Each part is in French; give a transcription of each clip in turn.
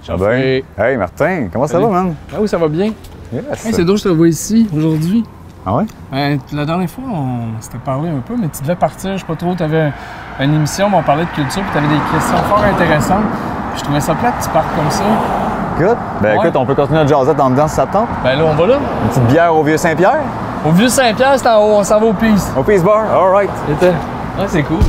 Ça va bien? Hey Martin, comment ça va, man? Ah oui, ça va bien. Yes. Hey, c'est drôle, je te vois ici aujourd'hui. Ah ouais? La dernière fois, on s'était parlé un peu, mais tu devais partir, je sais pas trop, tu avais une émission où on parlait de culture, puis tu avais des questions fort intéressantes. Puis je trouvais ça plate que tu partes comme ça. Good. Ben écoute, on peut continuer notre jasette en dedans si ça te tente. Ben là, on va là. Une petite bière au Vieux-Saint-Pierre? Au Vieux-Saint-Pierre, c'est en haut, on s'en va au Peace. Au Peace Bar? All right. Ouais, c'est cool.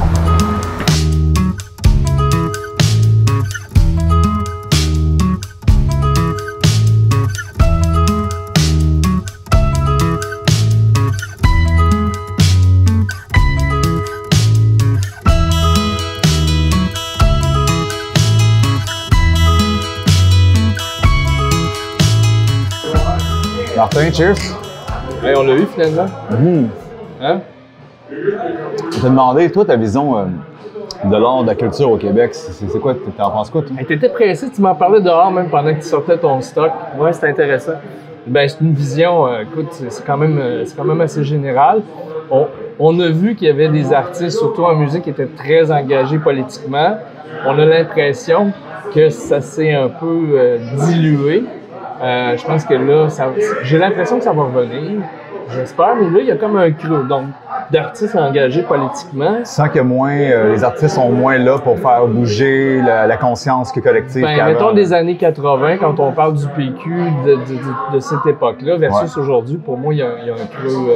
Martin, cheers. Hey, on l'a eu finalement. Hein? Je te demandais, toi, ta vision de l'art, de la culture au Québec, c'est quoi? T'en penses quoi, toi? Hey, t'étais pressé, tu m'en parlais dehors même pendant que tu sortais ton stock. Ouais, c'était intéressant. Ben, c'est une vision, écoute, c'est quand même assez général. On a vu qu'il y avait des artistes, surtout en musique, qui étaient très engagés politiquement. On a l'impression que ça s'est un peu dilué. Je pense que là, j'ai l'impression que ça va revenir. J'espère, mais là, il y a comme un creux. Donc, d'artistes engagés politiquement. Tu sens que les artistes sont moins là pour faire bouger la conscience collective. Ben, mettons des années 80, quand on parle du PQ, de cette époque-là, versus aujourd'hui, pour moi, il y a un creux,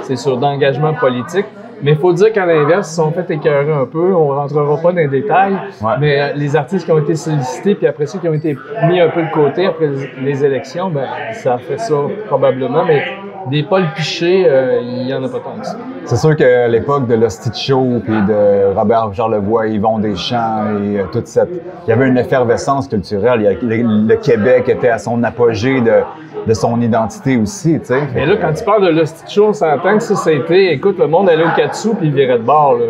c'est sûr, d'engagement politique. Mais il faut dire qu'à l'inverse, ils sont fait écœurer un peu. On ne rentrera pas dans les détails. Ouais. Mais les artistes qui ont été sollicités, puis après ceux qui ont été mis un peu de côté après les élections, ben ça a fait ça probablement. Mais des Paul Piché, il n'y en a pas tant que ça. C'est sûr qu'à l'époque de l'Hostie de Show, puis de Robert Charlevoix, Yvon Deschamps et toute cette... Il y avait une effervescence culturelle. Le Québec était à son apogée de son identité aussi, tu sais. Mais là, quand tu parles de l'Hostie de Show, on s'entend que ça a été... Écoute, le monde allait au Katsu puis il virait de bord. Là.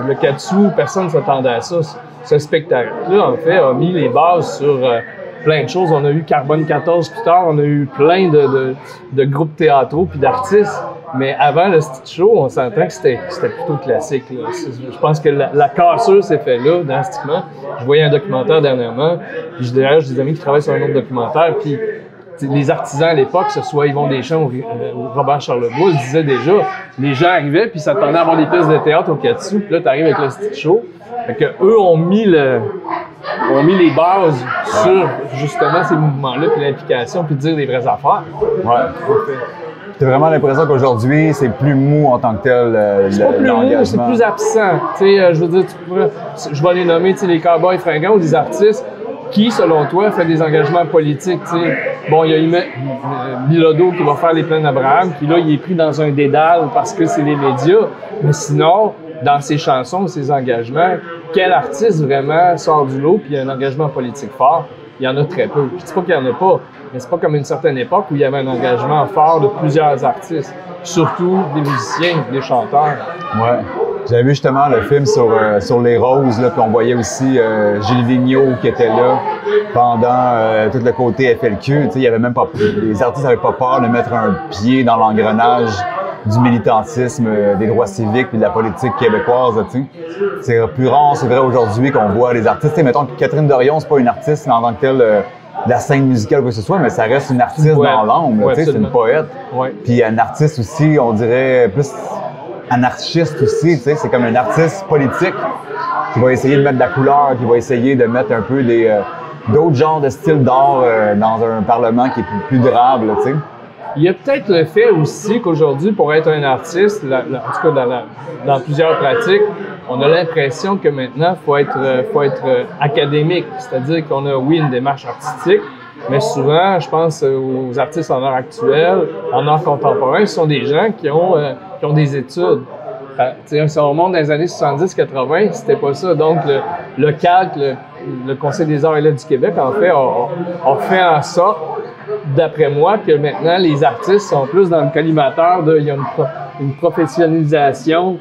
Le Katsu, personne ne s'attendait à ça. Ce spectacle-là, en fait, a mis les bases sur plein de choses. On a eu Carbone 14 plus tard, on a eu plein de groupes théâtraux puis d'artistes. Mais avant l'Hostie de Show, on s'entend que c'était plutôt classique. Là. Je pense que la cassure s'est faite là, drastiquement. Je voyais un documentaire dernièrement, puis d'ailleurs, j'ai des amis qui travaillent sur un autre documentaire, puis les artisans à l'époque, que ce soit Yvon Deschamps ou Robert Charlevoix, ils disaient déjà, les gens arrivaient puis s'attendaient à avoir des pièces de théâtre au Katsu, puis là, t'arrives avec l'Hostie de Show. Fait que eux ont mis les bases sur justement ces mouvements-là, puis l'implication, puis dire des vraies affaires. Ouais. T'as vraiment l'impression qu'aujourd'hui, c'est plus mou en tant que tel, c'est pas plus mou, c'est plus absent. Je veux dire, je vais les nommer, les Cowboys fringants ou des artistes qui, selon toi, fait des engagements politiques. T'sais. Bon, il y a Bilodeau qui va faire les plaines d'Abraham, qui là, il est pris dans un dédale parce que c'est les médias. Mais sinon, dans ses chansons, ses engagements, quel artiste vraiment sort du lot puis il y a un engagement politique fort? Il y en a très peu. Je dis pas qu'il y en a pas, mais c'est pas comme une certaine époque où il y avait un engagement fort de plusieurs artistes, surtout des musiciens, des chanteurs. Ouais. J'avais vu justement le film sur les roses, là, puis on voyait aussi Gilles Vigneault qui était là pendant tout le côté FLQ. Il y avait même pas, les artistes n'avaient pas peur de mettre un pied dans l'engrenage du militantisme, des droits civiques et de la politique québécoise. C'est plus rare, c'est vrai aujourd'hui qu'on voit les artistes. Mettons que Catherine Dorion, c'est pas une artiste en tant que telle de la scène musicale ou quoi que ce soit, mais ça reste une artiste dans l'âme. C'est une poète. Ouais. Puis un artiste aussi, on dirait plus anarchiste aussi. C'est comme un artiste politique qui va essayer de mettre de la couleur, qui va essayer de mettre un peu d'autres genres de styles d'art dans un parlement qui est plus durable. Il y a peut-être le fait aussi qu'aujourd'hui, pour être un artiste, en tout cas dans plusieurs pratiques, on a l'impression que maintenant, faut être académique. C'est-à-dire qu'on a, oui, une démarche artistique, mais souvent, je pense aux artistes en art actuel, en art contemporain, ce sont des gens qui ont des études. Si on remonte dans les années 70-80, c'était pas ça. Donc, le CALC, le Conseil des arts et lettres du Québec, en fait, a fait en sorte, d'après moi, que maintenant, les artistes sont plus dans le collimateur il y a une professionnalisation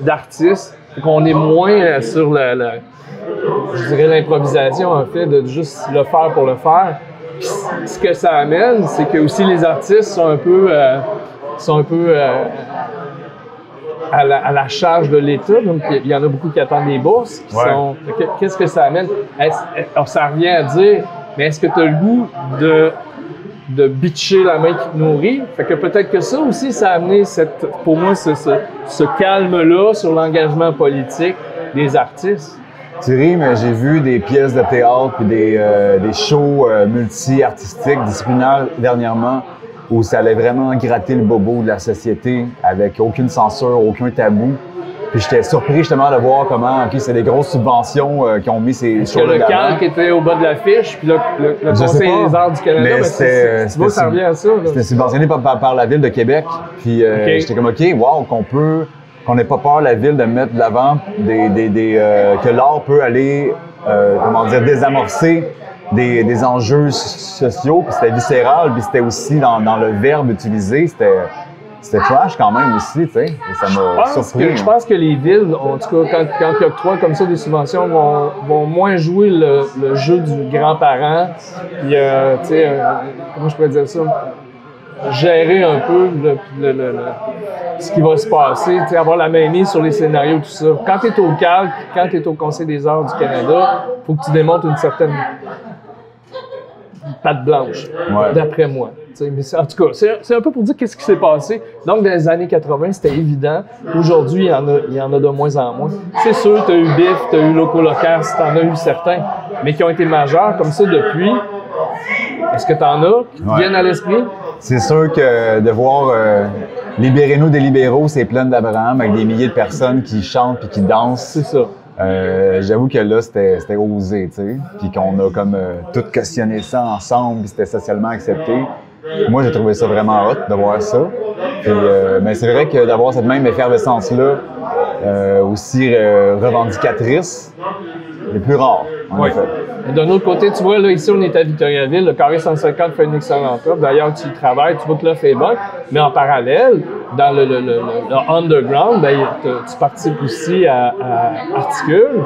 d'artistes, qu'on est moins sur je dirais l'improvisation, en fait, de juste le faire pour le faire. Puis, ce que ça amène, c'est que aussi les artistes sont un peu à la charge de l'État. Donc, il y en a beaucoup qui attendent des bourses. Qu'est-ce que ça amène? Ça revient à dire, mais est-ce que tu as le goût de bitcher la main qui te nourrit? Fait que peut-être que ça aussi, ça a amené pour moi ce calme-là sur l'engagement politique des artistes. Thierry, mais j'ai vu des pièces de théâtre puis des shows multi-artistiques, disciplinaires dernièrement, où ça allait vraiment gratter le bobo de la société avec aucune censure, aucun tabou. Puis j'étais surpris justement de voir comment, OK, c'est des grosses subventions qui ont mis ces shows-là. Le calque était au bas de l'affiche, puis là, le Conseil des arts du Canada, mais tu vois, ça revient à ça. C'était subventionné par la Ville de Québec. Puis j'étais comme, OK, wow, qu'on n'ait pas peur, la Ville, de mettre de l'avant que l'art peut aller, désamorcer des enjeux sociaux. Puis c'était viscéral, puis c'était aussi dans le verbe utilisé, c'était trash quand même aussi, tu sais. Ça m'a surpris. Je pense que les villes, en tout cas, quand ils octroient comme ça des subventions, vont moins jouer le jeu du grand-parent. Puis, tu sais, comment je pourrais dire ça? Gérer un peu ce qui va se passer, tu sais, avoir la main mise sur les scénarios, tout ça. Quand tu es au calque, quand tu es au Conseil des arts du Canada, il faut que tu démontres une certaine patte blanche, d'après moi. Mais en tout cas, c'est un peu pour dire qu'est-ce qui s'est passé. Donc, dans les années 80, c'était évident. Aujourd'hui, il y en a de moins en moins. C'est sûr, tu as eu BIF, tu as eu Loco Locas, tu en as eu certains, mais qui ont été majeurs comme ça depuis. Est-ce que tu en as qui te viennent à l'esprit? C'est sûr que de voir Libérez-nous des libéraux, c'est plein d'Abraham avec des milliers de personnes qui chantent puis qui dansent. C'est ça. J'avoue que là, c'était osé, tu sais, puis qu'on a comme tout cautionné ça ensemble, puis c'était socialement accepté. Moi, j'ai trouvé ça vraiment hot de voir ça. Puis, mais c'est vrai que d'avoir cette même effervescence-là, aussi revendicatrice, est plus rare, en effet. Et d'un autre côté, tu vois, là, ici, on est à Victoriaville. Le Carré 150 fait une excellente offre. D'ailleurs, tu y travailles, tu vois que l'offre est bonne. Mais en parallèle, dans le underground, ben, tu participes aussi à Articule.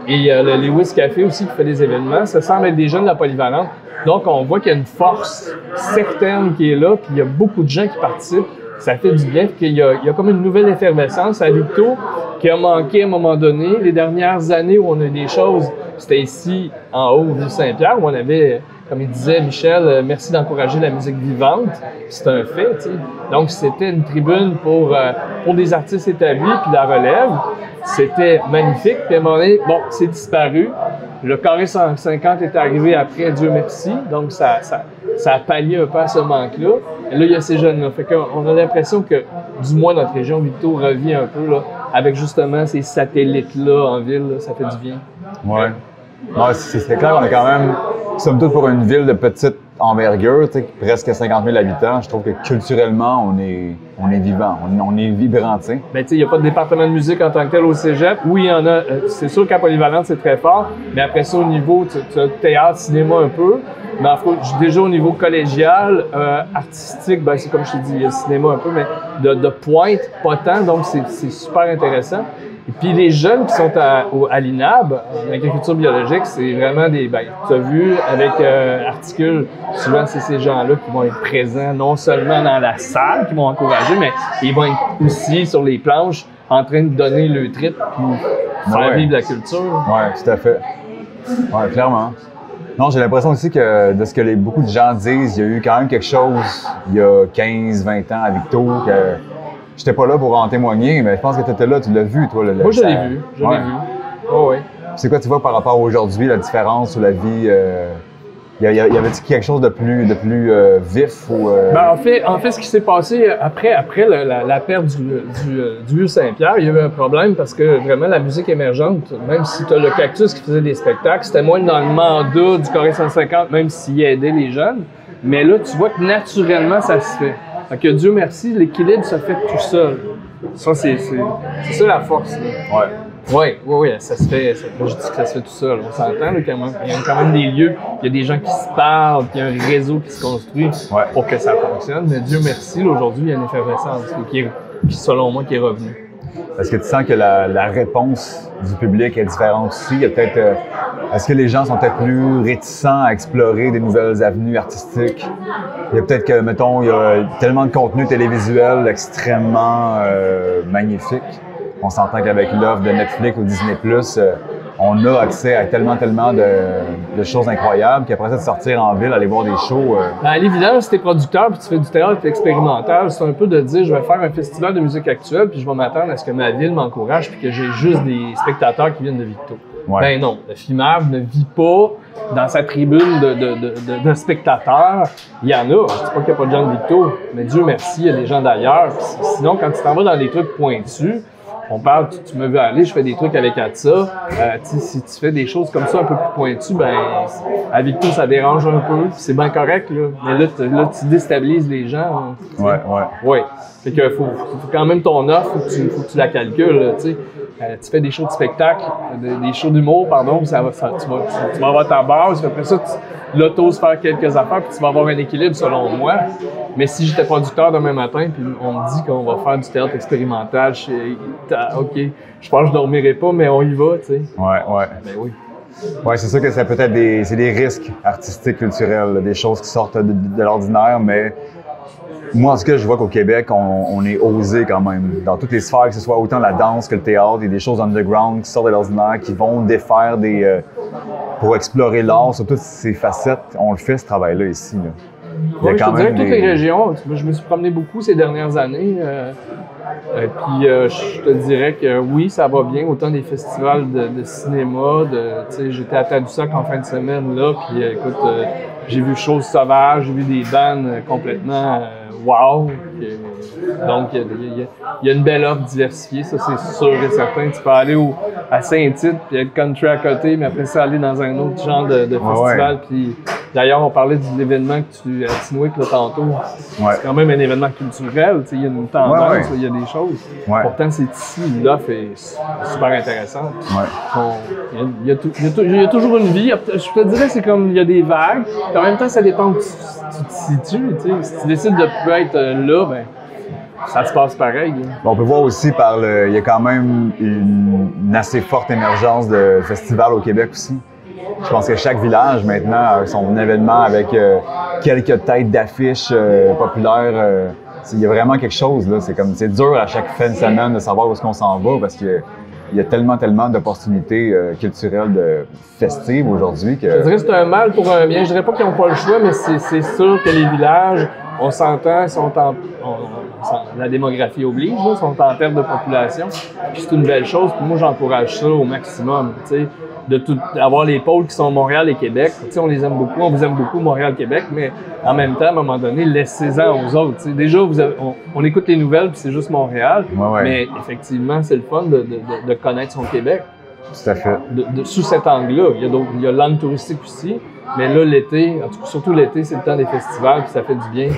Et il y a le Lewis Café aussi qui fait des événements. Ça semble être des jeunes de la polyvalente. Donc, on voit qu'il y a une force certaine qui est là, puis il y a beaucoup de gens qui participent. Ça fait du bien, puis il y a comme une nouvelle effervescence à Victo qui a manqué à un moment donné. Les dernières années où on a eu des choses, c'était ici, en haut, rue Saint-Pierre, où on avait, comme il disait Michel, merci d'encourager la musique vivante. C'est un fait, tu sais. Donc, c'était une tribune pour des artistes établis, puis la relève. C'était magnifique. Puis à un moment donné, bon, c'est disparu. Le Carré 150 est arrivé après, Dieu merci. Donc, ça a pallié un peu à ce manque-là. Et là, il y a ces jeunes-là. Fait qu'on a l'impression que, du moins, notre région Victo revit un peu, là, avec justement ces satellites-là en ville. Là, ça fait du bien. Ouais. Non, c'est clair, on est quand même, somme toute, pour une ville de petite envergure, tu sais, presque 50 000 habitants. Je trouve que culturellement, on est vivant, on est vibrant, tu sais. Ben, tu sais, il n'y a pas de département de musique en tant que tel au cégep. Oui, il y en a. C'est sûr qu'à Polyvalente, c'est très fort. Mais après ça, au niveau, tu as théâtre, cinéma un peu. Mais en fait, déjà au niveau collégial, artistique, ben, c'est comme je t'ai dit, il y a le cinéma un peu, mais de pointe, pas tant. Donc, c'est super intéressant. Et puis les jeunes qui sont à l'INAB, en agriculture biologique, c'est vraiment des... Ben, tu as vu, avec Articule, souvent c'est ces gens-là qui vont être présents non seulement dans la salle, qui vont encourager, mais ils vont être aussi sur les planches en train de donner le trip puis faire vivre la culture. Oui, tout à fait. Oui, clairement. Non, j'ai l'impression aussi que de ce que beaucoup de gens disent, il y a eu quand même quelque chose il y a 15-20 ans à Victo que... J'étais pas là pour en témoigner, mais je pense que tu étais là, tu l'as vu, toi. Moi, je l'ai vu. Oh, oui. C'est quoi tu vois par rapport à aujourd'hui, la différence sur la vie? Y avait-il quelque chose de plus vif? Ou, Ben, en fait, ce qui s'est passé après la perte du vieux Saint-Pierre, il y a eu un problème parce que vraiment la musique émergente, même si tu as le Cactus qui faisait des spectacles, c'était moins dans le mandat du Carré 150, même s'il aidait les jeunes. Mais là, tu vois que naturellement, ça se fait. Fait que Dieu merci, l'équilibre se fait tout seul. Ça, c'est ça la force. Oui, ça se fait. Moi, je dis que ça se fait tout seul. On s'entend, là, quand même. Il y a quand même des lieux, il y a des gens qui se parlent, puis il y a un réseau qui se construit pour que ça fonctionne. Mais Dieu merci, là, aujourd'hui, il y a une effervescence qui, selon moi, qui est revenue. Est-ce que tu sens que la réponse du public est différente aussi? Il y a peut-être, est-ce que les gens sont peut-être plus réticents à explorer des nouvelles avenues artistiques? Il y a peut-être que, mettons, il y a tellement de contenu télévisuel extrêmement magnifique. On s'entend qu'avec l'offre de Netflix ou Disney+, on a accès à tellement de choses incroyables qu'après ça, de sortir en ville, aller voir des shows. Ben, à l'évidence, si t'es producteur puis tu fais du théâtre expérimental, c'est un peu de dire je vais faire un festival de musique actuelle puis je vais m'attendre à ce que ma ville m'encourage puis que j'ai juste des spectateurs qui viennent de Victo. Ouais. Ben non, le FIMAV ne vit pas dans sa tribune de spectateurs. Il y en a, je ne dis pas qu'il n'y a pas de gens de Victo, mais Dieu merci, il y a des gens d'ailleurs. Sinon, quand tu t'en vas dans des trucs pointus, on parle, tu me veux aller, je fais des trucs avec Atsa. Si tu fais des choses comme ça un peu plus pointues, ben à Victo, ça dérange un peu. C'est bien correct, là. Mais là, tu déstabilises les gens. Ouais. Ouais. Fait que faut quand même ton offre, faut que tu la calcules, tu sais. Tu fais des shows de spectacle, des shows d'humour, pardon, tu vas avoir ta base, après ça, là, t'oses faire quelques affaires, puis tu vas avoir un équilibre selon moi. Mais si j'étais producteur demain matin, puis on me dit qu'on va faire du théâtre expérimental, OK, je pense que je dormirai pas, mais on y va, tu sais. Ouais. Ben oui. Ouais, c'est sûr que ça peut être des risques artistiques, culturels, des choses qui sortent de l'ordinaire, mais moi, en tout cas, je vois qu'au Québec, on est osé quand même. Dans toutes les sphères, que ce soit autant la danse que le théâtre, il y a des choses underground qui sortent de l'ordinaire, qui vont défaire pour explorer l'art sur toutes ces facettes. On le fait, ce travail-là, ici. Là. Oui, je te dirais que toutes les régions, je me suis promené beaucoup ces dernières années. Puis je te dirais que oui, ça va bien. Autant des festivals de cinéma, j'étais à Tadoussac en fin de semaine, là, puis écoute, j'ai vu Choses sauvages, j'ai vu des bands complètement wow. Donc, il y a une belle offre diversifiée, ça c'est sûr et certain. Tu peux aller à Saint-Tite puis être country à côté, mais après ça, aller dans un autre genre de festival. Puis d'ailleurs, on parlait de l'événement à Tinwick là, tantôt. Ouais. C'est quand même un événement culturel, il y a une tendance, il y a des choses. Ouais. Pourtant, c'est ici, l'offre est super intéressante. Ouais. Il y a toujours une vie. Je te dirais, c'est comme il y a des vagues. Puis en même temps, ça dépend où tu te situes. Si tu décides de ne plus être là, ben ça se passe pareil. Bon, on peut voir aussi il y a quand même une assez forte émergence de festivals au Québec aussi. Je pense que chaque village maintenant a son événement avec quelques têtes d'affiches populaires. Il y a vraiment quelque chose là. C'est dur à chaque fin de semaine de savoir où est-ce qu'on s'en va parce que il y a tellement d'opportunités culturelles festives aujourd'hui que. Je dirais que c'est un mal pour un bien. Je dirais pas qu'ils n'ont pas le choix, mais c'est sûr que les villages, on s'entend, la démographie oblige, là, sont en perte de population. Puis c'est une belle chose. Puis moi, j'encourage ça au maximum. D'avoir les pôles qui sont Montréal et Québec. On les aime beaucoup, on vous aime beaucoup, Montréal-Québec, mais en même temps, à un moment donné, laissez-en aux autres. Déjà, on écoute les nouvelles, puis c'est juste Montréal, mais effectivement, c'est le fun de connaître son Québec. Tout à fait. Sous cet angle-là. Il y a l'angle touristique aussi, mais là, l'été, en tout cas, surtout l'été, c'est le temps des festivals, puis ça fait du bien.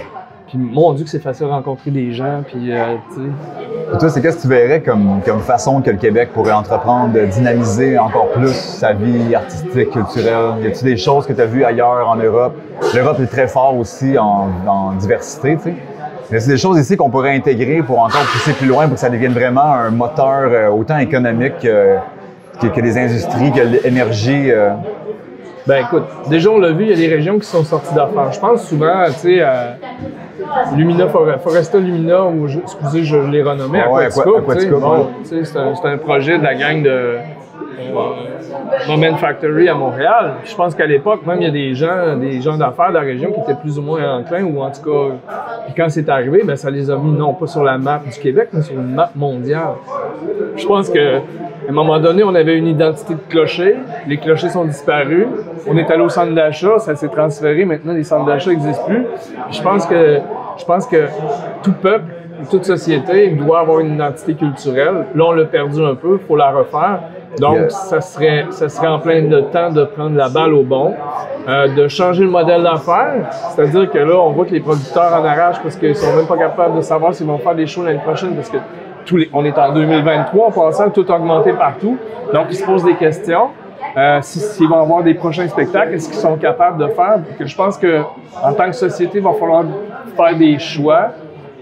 Puis mon Dieu que c'est facile de rencontrer des gens, puis tu sais. Et toi, c'est qu'est-ce que tu verrais comme façon que le Québec pourrait entreprendre de dynamiser encore plus sa vie artistique, culturelle? Y a-t-il des choses que tu as vues ailleurs en Europe? L'Europe est très fort aussi en diversité, tu sais. Mais c'est des choses ici qu'on pourrait intégrer pour encore pousser plus loin pour que ça devienne vraiment un moteur autant économique que des industries, que l'énergie. Ben écoute, déjà on l'a vu, il y a des régions qui sont sorties d'affaires. Je pense souvent, tu sais, Lumina, Foresta Lumina, ou excusez, je l'ai renommé Aquatica. Bon, c'est un projet de la gang de Moment Factory à Montréal. Je pense qu'à l'époque, même il y a des gens d'affaires de la région qui étaient plus ou moins enclins, ou en tout cas, puis quand c'est arrivé, ben ça les a mis non pas sur la map du Québec, mais sur une map mondiale. Je pense que à un moment donné, on avait une identité de clocher. Les clochers sont disparus. On est allé au centre d'achat, ça s'est transféré. Maintenant, les centres d'achat n'existent plus. Je pense que tout peuple, toute société doit avoir une identité culturelle. Là, on l'a perdu un peu, il faut la refaire. Donc, ça serait en plein de temps de prendre la balle au bon, de changer le modèle d'affaires. C'est-à-dire que là, on voit que les producteurs en arrachent parce qu'ils sont même pas capables de savoir s'ils vont faire des shows l'année prochaine parce que on est en 2023, en passant, tout augmenté partout. Donc, ils se posent des questions. S'ils vont avoir des prochains spectacles, est-ce qu'ils sont capables de faire? Je pense qu'en tant que société, il va falloir faire des choix.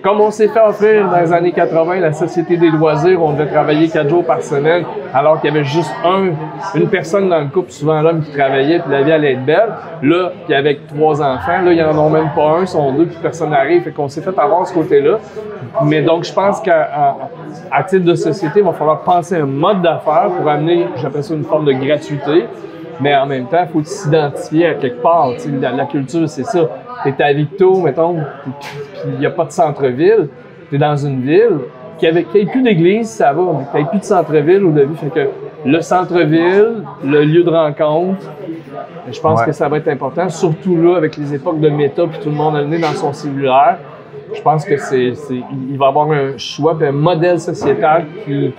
Comme on s'est fait offrir dans les années 80 la Société des loisirs, on devait travailler 4 jours par semaine, alors qu'il y avait juste une personne dans le couple, souvent l'homme qui travaillait, puis la vie allait être belle. Là, puis avec 3 enfants, là, il n'y en a même pas un, ils sont 2, puis personne n'arrive. Fait qu'on s'est fait avoir ce côté-là. Mais donc, je pense qu'à titre de société, il va falloir penser un mode d'affaires pour amener, j'appelle ça une forme de gratuité. Mais en même temps, il faut s'identifier à quelque part. La culture, c'est ça. Tu es à Victo, mettons, puis il n'y a pas de centre-ville. Tu es dans une ville. Qu'il n'y ait plus d'église, ça va, mais qu'il n'y ait plus de centre-ville ou de vie. Fait que le centre-ville, le lieu de rencontre, je pense que ça va être important. Surtout là, avec les époques de méta, puis tout le monde a le nez dans son cellulaire. Je pense que il va y avoir un choix, puis un modèle sociétal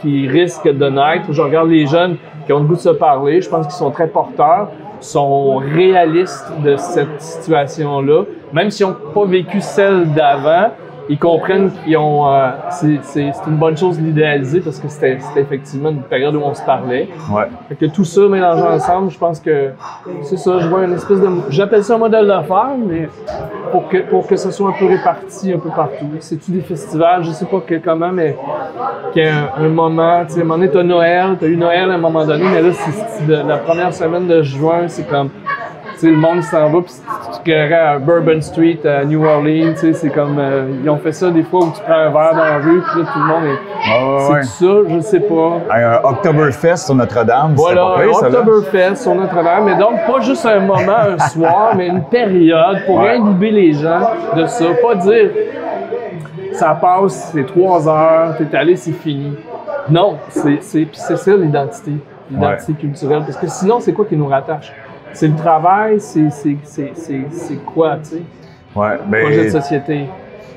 qui risque de naître. Je regarde les jeunes qui ont le goût de se parler. Je pense qu'ils sont très porteurs, sont réalistes de cette situation-là. Même s'ils n'ont pas vécu celle d'avant, ils comprennent qu'ils ont. C'est une bonne chose de l'idéaliser parce que c'était effectivement une période où on se parlait. Ouais. Fait que tout ça mélangé ensemble, je pense que c'est ça. Je vois une espèce de. J'appelle ça un modèle d'affaires, mais pour que ce soit un peu réparti un peu partout. C'est-tu des festivals, je sais pas comment, mais qu'il y a un moment. Tu sais, à un moment donné, t'as Noël, t'as eu Noël à un moment donné, mais là, c'est la première semaine de juin, c'est comme. Tu sais, le monde s'en va, puis tu irais à Bourbon Street, à New Orleans, tu sais, c'est comme... ils ont fait ça des fois où tu prends un verre dans la rue, puis là, tout le monde est... C'est ça, je sais pas. Un Oktoberfest sur Notre-Dame, voilà, c'est pas pire, ça, là? Oktoberfest sur Notre-Dame, mais donc pas juste un moment, un soir, mais une période pour imbiber les gens de ça. Pas dire, ça passe, c'est 3 heures, t'es allé, c'est fini. Non, c'est ça l'identité culturelle, parce que sinon, c'est quoi qui nous rattache? C'est le travail, c'est quoi, tu sais? Ouais, ben, projet de société.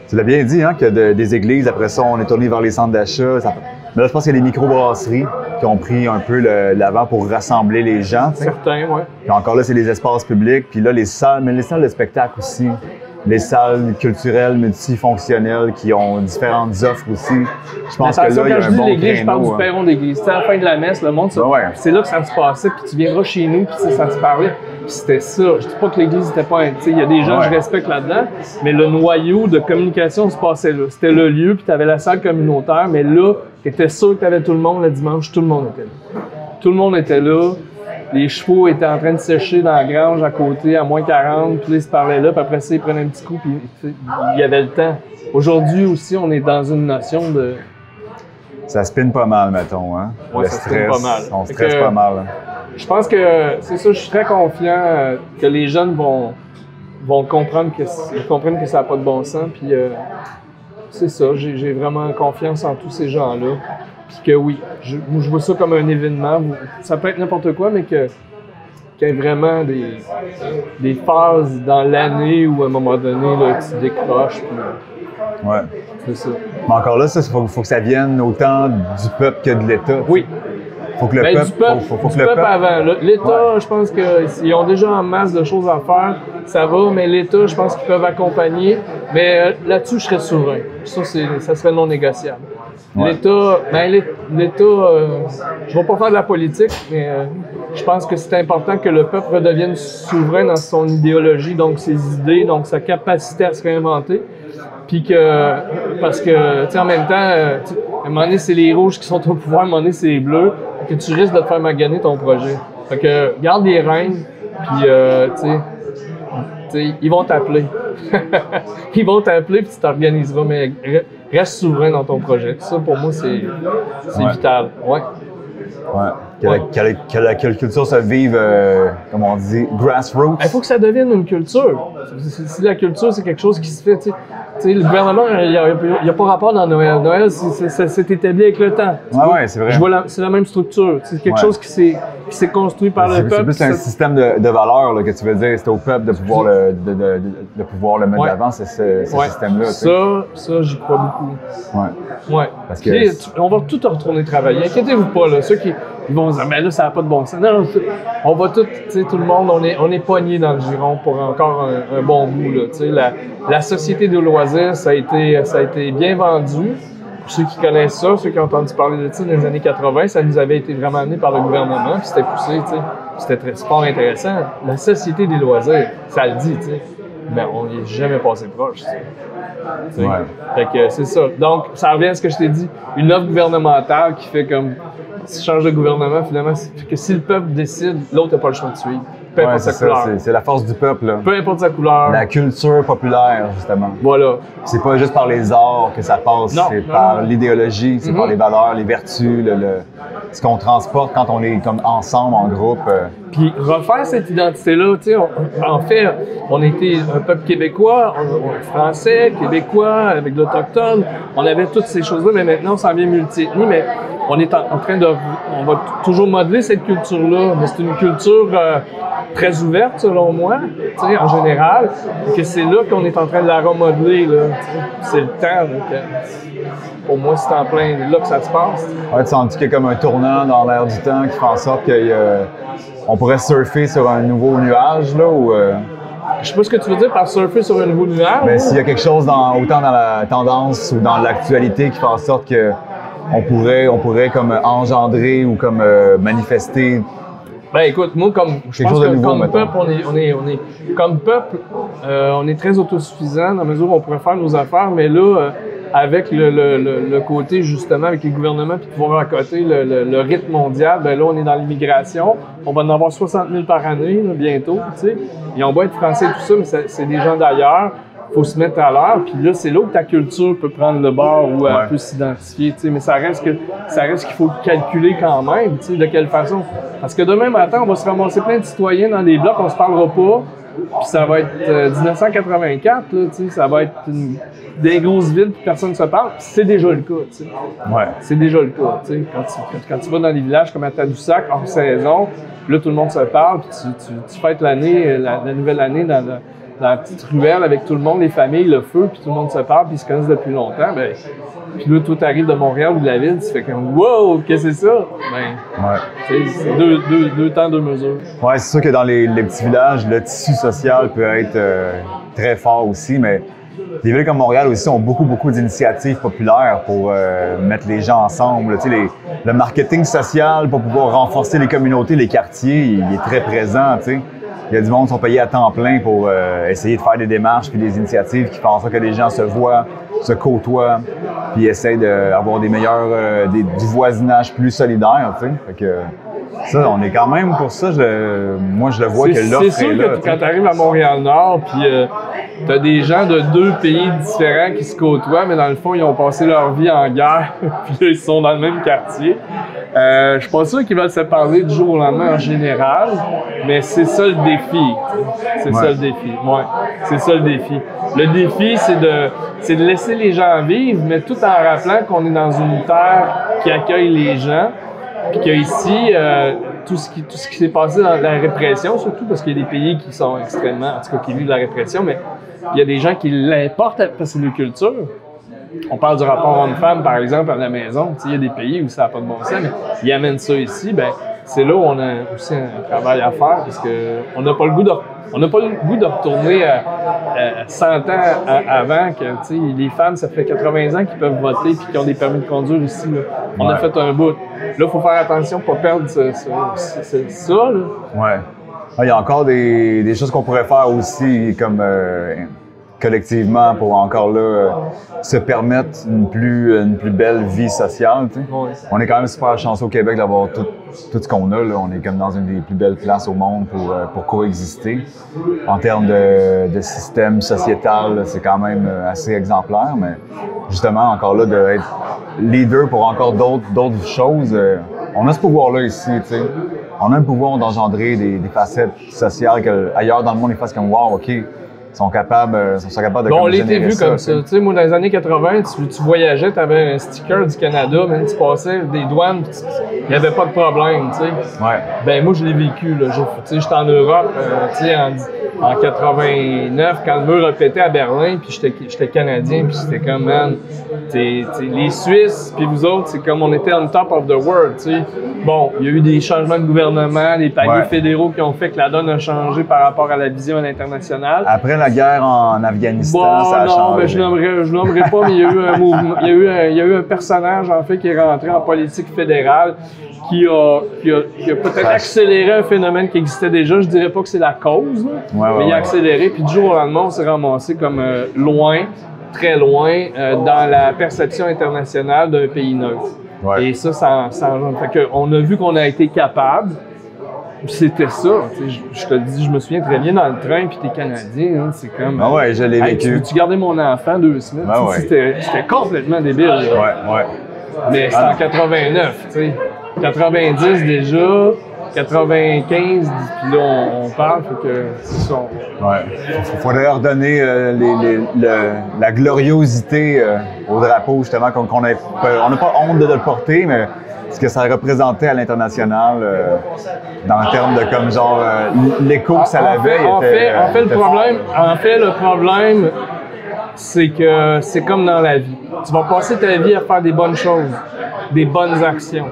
Tu l'as bien dit, hein, que des églises, après ça, on est tourné vers les centres d'achat. Mais là, je pense qu'il y a des microbrasseries qui ont pris un peu l'avant pour rassembler les gens. Certains, oui. Puis encore là, c'est les espaces publics. Puis là, les salles de spectacle aussi. Les salles culturelles multifonctionnelles qui ont différentes offres aussi. Je pense que là, il y a un bon l'église, je parle créneau, du perron d'église. C'est à la fin de la messe, le monde, c'est là que ça se passait, puis tu viendras chez nous, puis ça se parlait. Puis c'était ça. Je dis pas que l'église n'était pas... Il y a des gens que je respecte là-dedans, mais le noyau de communication se passait là. C'était le lieu, puis tu avais la salle communautaire, mais là, tu étais sûr que tu avais tout le monde le dimanche, tout le monde était là. Tout le monde était là. Les chevaux étaient en train de sécher dans la grange à côté, à moins 40, puis là, ils se parlaient là, puis après ça, ils prenaient un petit coup, puis il y avait le temps. Aujourd'hui aussi, on est dans une notion de... Ça spinne pas mal, mettons, hein? Ouais, le ça stress, spinne pas mal. On stresse pas mal. Je pense que, c'est ça, je suis très confiant que les jeunes vont comprendre que ça n'a pas de bon sens, puis c'est ça, j'ai vraiment confiance en tous ces gens-là. Puis que oui, je vois ça comme un événement. Ça peut être n'importe quoi, mais qu'il y ait vraiment des phases dans l'année où, à un moment donné, là, tu décroches. Puis, ouais. C'est ça. Mais encore là, il faut que ça vienne autant du peuple que de l'État. Oui. Faut que le ben, peuple, faut que le peuple avant. L'État, je pense qu'ils ont déjà en masse de choses à faire. Ça va, mais l'État, je pense qu'ils peuvent accompagner. Mais là-dessus, je serais souverain. Ça serait non négociable. Ouais. L'État, je ne vais pas faire de la politique, mais je pense que c'est important que le peuple redevienne souverain dans son idéologie, donc ses idées, donc sa capacité à se réinventer. Puis parce que, tu sais, en même temps, à un moment donné, c'est les rouges qui sont au pouvoir, à un moment donné, c'est les bleus, que tu risques de te faire maganer ton projet. Fait que, garde les rênes, puis, tu sais, ils vont t'appeler. Ils vont t'appeler, puis tu t'organiseras, mais reste souverain dans ton projet. Ça, pour moi, c'est vital. Ouais. Ouais. Que la culture se vive, comme on dit, grassroots. Il faut que ça devienne une culture. Si la culture, c'est quelque chose qui se fait, tu sais, le gouvernement, il n'y a pas rapport dans Noël. Noël, ça s'est établi avec le temps. Ouais, c'est vrai. C'est la même structure. C'est quelque chose qui s'est construit par le peuple. C'est plus un système de valeurs là, que tu veux dire. C'est au peuple de pouvoir le mettre d'avant, ce système-là. Ça, j'y crois beaucoup. Ouais. Parce que on va tout retourner travailler. Inquiétez-vous pas, là. Ceux qui vont dire, mais là, ça n'a pas de bon sens. Non, on va tout, tu sais, tout le monde, on est poigné dans le giron pour encore un bon bout, là. Tu sais, la société de loisirs, ça a été bien vendu. Pour ceux qui connaissent ça, ceux qui ont entendu parler de ça dans les années 80, ça nous avait été vraiment amené par le gouvernement, puis c'était poussé, tu sais. C'était très sport intéressant. La société des loisirs, ça le dit, tu sais. mais on n'y est jamais passé proche. Ouais. Fait que c'est ça. Donc, ça revient à ce que je t'ai dit. Une offre gouvernementale qui fait comme, si tu changes de gouvernement, finalement, c'est que si le peuple décide, l'autre n'a pas le choix de suivre. Peu importe sa couleur. C'est la force du peuple. Là. Peu importe sa couleur. La culture populaire, justement. Voilà. C'est pas juste par les arts que ça passe, c'est par l'idéologie, c'est par les valeurs, les vertus, ce qu'on transporte quand on est comme ensemble, en groupe. Puis refaire cette identité-là, tu sais, en fait, on était un peuple québécois, on français, québécois, avec l'autochtone, on avait toutes ces choses-là, mais maintenant on s'en vient multi-ethnie, mais on est en train de, on va toujours modeler cette culture-là, mais c'est une culture très ouverte selon moi, tu sais, en général, et que c'est là qu'on est en train de la remodeler, là, c'est le temps, donc, pour moi c'est en plein là que ça se passe. Ouais, tu sens qu'il y a comme un tournant dans l'air du temps qui fait en sorte qu'on pourrait surfer sur un nouveau nuage, là, ou... Je sais pas ce que tu veux dire par surfer sur un nouveau nuage. Ben, s'il y a quelque chose autant dans la tendance ou dans l'actualité qui fait en sorte que on pourrait comme engendrer ou comme manifester. Ben écoute, moi je pense que comme peuple, comme peuple, on est très autosuffisant dans la mesure où on pourrait faire nos affaires, mais là, avec le côté justement avec les gouvernements puis pouvoir accoter le rythme mondial, ben là on est dans l'immigration, on va en avoir 60 000 par année là, bientôt, tu sais. Et on va être français et tout ça, mais c'est des gens d'ailleurs. Faut se mettre à l'heure, puis là, c'est là où ta culture peut prendre le bord ou elle peut s'identifier, tu sais, mais ça reste qu'il faut calculer quand même, tu sais, de quelle façon. Parce que demain matin, on va se ramasser plein de citoyens dans des blocs, on se parlera pas, puis ça va être 1984, là, tu sais, ça va être des grosses villes, puis personne ne se parle, puis c'est déjà le cas, tu sais. Ouais. C'est déjà le cas, tu sais. Quand tu vas dans les villages comme à Tadoussac, hors saison, là, tout le monde se parle, puis tu fêtes l'année, la nouvelle année dans la petite ruelle avec tout le monde, les familles, le feu, puis tout le monde se parle, puis ils se connaissent depuis longtemps, ben, puis là, tout arrive de Montréal ou de la ville, tu fais comme « Wow, qu'est-ce que c'est ça? » Ben, c'est deux temps, deux mesures. Ouais, c'est sûr que dans les petits villages, le tissu social peut être très fort aussi, mais les villes comme Montréal aussi ont beaucoup d'initiatives populaires pour mettre les gens ensemble. Tu sais, le marketing social pour pouvoir renforcer les communautés, les quartiers, il est très présent, tu sais. Il y a du monde qui sont payés à temps plein pour essayer de faire des démarches puis des initiatives qui font en sorte que les gens se voient, se côtoient, puis essayent d'avoir des meilleurs, du voisinage plus solidaire, tu sais. Fait que ça, on est quand même pour ça. Moi, je le vois que l'offre est là. C'est sûr que quand tu arrives à Montréal-Nord, puis tu as des gens de deux pays différents qui se côtoient, mais dans le fond, ils ont passé leur vie en guerre, puis là, ils sont dans le même quartier. Je suis pas sûr qu'ils veulent se parler du jour au lendemain en général, mais c'est ça le défi. C'est ça le défi. Ouais, c'est ça le défi. Le défi, c'est de laisser les gens vivre, mais tout en rappelant qu'on est dans une terre qui accueille les gens, puis qu'ici, tout ce qui s'est passé dans la répression, surtout parce qu'il y a des pays qui sont extrêmement, en tout cas qui vivent la répression, mais il y a des gens qui l'importent parce que c'est une culture. On parle du rapport homme-femme, par exemple, à la maison. Il y a des pays où ça n'a pas de bon sens, mais ils amènent ça ici. Ben, c'est là où on a aussi un travail à faire parce qu'on n'a pas le goût de retourner 100 ans avant que les femmes, ça fait 80 ans qu'ils peuvent voter et qu'ils ont des permis de conduire ici. Là. On a fait un bout. Là, il faut faire attention pour ne pas perdre ça. Là. Ouais. Il y a encore des choses qu'on pourrait faire aussi, comme collectivement, pour encore là se permettre une plus belle vie sociale. Tu sais. Ouais. On est quand même super chanceux au Québec d'avoir tout ce qu'on a. Là. On est comme dans une des plus belles places au monde pour coexister. En termes de système sociétal, c'est quand même assez exemplaire, mais justement, encore là, d'être leader pour encore d'autres choses, on a ce pouvoir-là ici, tu sais. On a un pouvoir d'engendrer des facettes sociales qu'ailleurs dans le monde, ils fassent comme « wow, OK ». Ils sont capables de on l'était vu comme ça. Tu sais, moi, dans les années 80, tu voyageais, tu avais un sticker du Canada, même tu passais des douanes, il n'y avait pas de problème, tu sais. Ouais. Ben moi, je l'ai vécu, là. J'étais en Europe, tu sais, en 89, quand le mur a pété à Berlin, puis j'étais Canadien, puis c'était comme, man, les Suisses, puis vous autres, c'est comme on était on top of the world, tu sais. Bon, il y a eu des changements de gouvernement, des paliers fédéraux qui ont fait que la donne a changé par rapport à la vision à l'international. Après la la guerre en Afghanistan, bon, ça a non, changé. mais je nommerai pas, mais il y a eu un mouvement, il y a eu un personnage, en fait, qui est rentré en politique fédérale qui a peut-être accéléré un phénomène qui existait déjà. Je dirais pas que c'est la cause, là, mais il a accéléré, puis du jour au lendemain, on s'est ramassé comme loin, très loin, dans la perception internationale d'un pays neutre. Ouais. Et ça fait que on a vu qu'on a été capable. C'était ça. Je te le dis, je me souviens très bien dans le train, puis t'es Canadien, hein, c'est comme... Ah ouais, je l'ai vécu. Tu gardais mon enfant 2 semaines. Ah ouais. C'était complètement débile. Là. Ouais. Mais c'était en 89, tu sais. 90 déjà, 95, puis là, on parle, fait que c'est ça. Ouais. Il faudrait redonner la gloriosité au drapeau, justement, qu'on n'a pas honte de le porter, mais ce que ça représentait à l'international dans le terme de comme genre l'écho que ça avait. En fait, le problème, c'est que c'est comme dans la vie. Tu vas passer ta vie à faire des bonnes choses, des bonnes actions.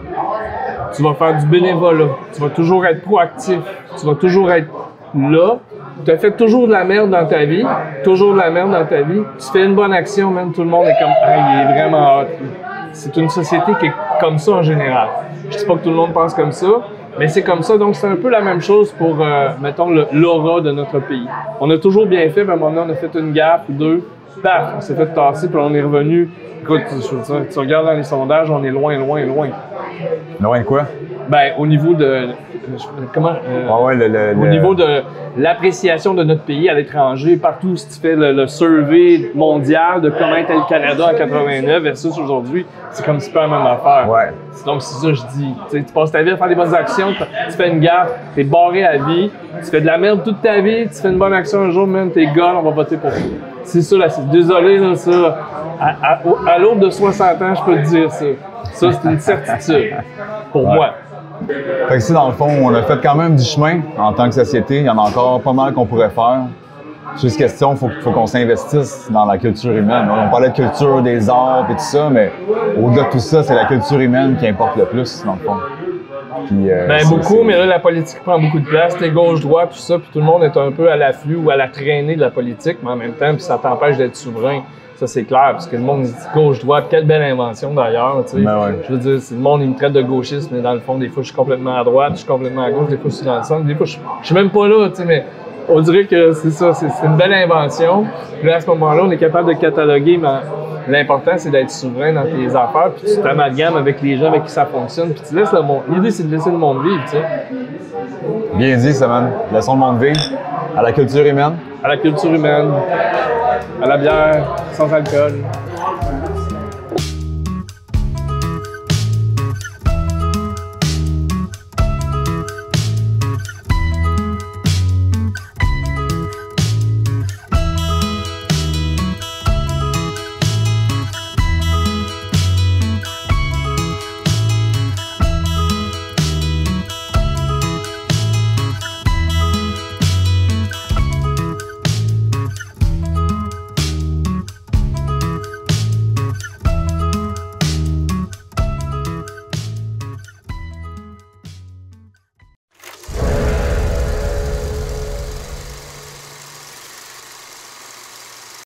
Tu vas faire du bénévolat. Tu vas toujours être proactif. Tu vas toujours être là. Tu as fait toujours de la merde dans ta vie. Toujours de la merde dans ta vie. Tu fais une bonne action, même tout le monde est comme « Ah, il est vraiment hot. » C'est une société qui est comme ça en général. Je dis pas que tout le monde pense comme ça, mais c'est comme ça. Donc, c'est un peu la même chose pour, mettons, l'aura de notre pays. On a toujours bien fait, mais à un moment donné, on a fait une gaffe ou deux. Paf, on s'est fait tasser, puis on est revenu. Écoute, tu regardes dans les sondages, on est loin. Loin de quoi? Ben, au niveau de... au niveau de l'appréciation de notre pays à l'étranger, partout, si tu fais le survey mondial de comment était le Canada en 89 versus aujourd'hui, c'est comme si pas la même affaire. Ouais. Donc, c'est ça que je dis. Tu passes ta vie à faire des bonnes actions, tu fais une gaffe, t'es barré à vie, tu fais de la merde toute ta vie, tu fais une bonne action un jour, même t'es gars, on va voter pour toi. C'est ça, là, désolé, là, ça. À l'aube de 60 ans, je peux te dire ça. Ça, c'est une certitude. Pour moi. Fait que si dans le fond, on a fait quand même du chemin en tant que société. Il y en a encore pas mal qu'on pourrait faire. C'est juste question, il faut qu'on s'investisse dans la culture humaine. On parlait de culture, des arts et tout ça, mais au-delà de tout ça, c'est la culture humaine qui importe le plus, dans le fond. Puis, beaucoup, mais là, la politique prend beaucoup de place. T'es gauche-droite, tout ça, puis tout le monde est un peu à l'afflux ou à la traînée de la politique, mais en même temps, puis ça t'empêche d'être souverain. Ça, c'est clair, parce que le monde dit gauche-droite, quelle belle invention d'ailleurs, tu sais. Ben ouais. Je veux dire, le monde, il me traite de gauchiste, mais dans le fond, des fois, je suis complètement à droite, je suis complètement à gauche, des fois, je suis dans le centre, des fois, je suis même pas là, tu sais, mais on dirait que c'est ça, c'est une belle invention. Puis là, à ce moment-là, on est capable de cataloguer, mais l'important, c'est d'être souverain dans tes affaires, puis tu t'amalgames avec les gens avec qui ça fonctionne, puis tu laisses le monde. L'idée, c'est de laisser le monde vivre, tu sais. Bien dit, Simon. Laissons le monde vivre. À la culture humaine. À la culture humaine. À la bière, sans alcool.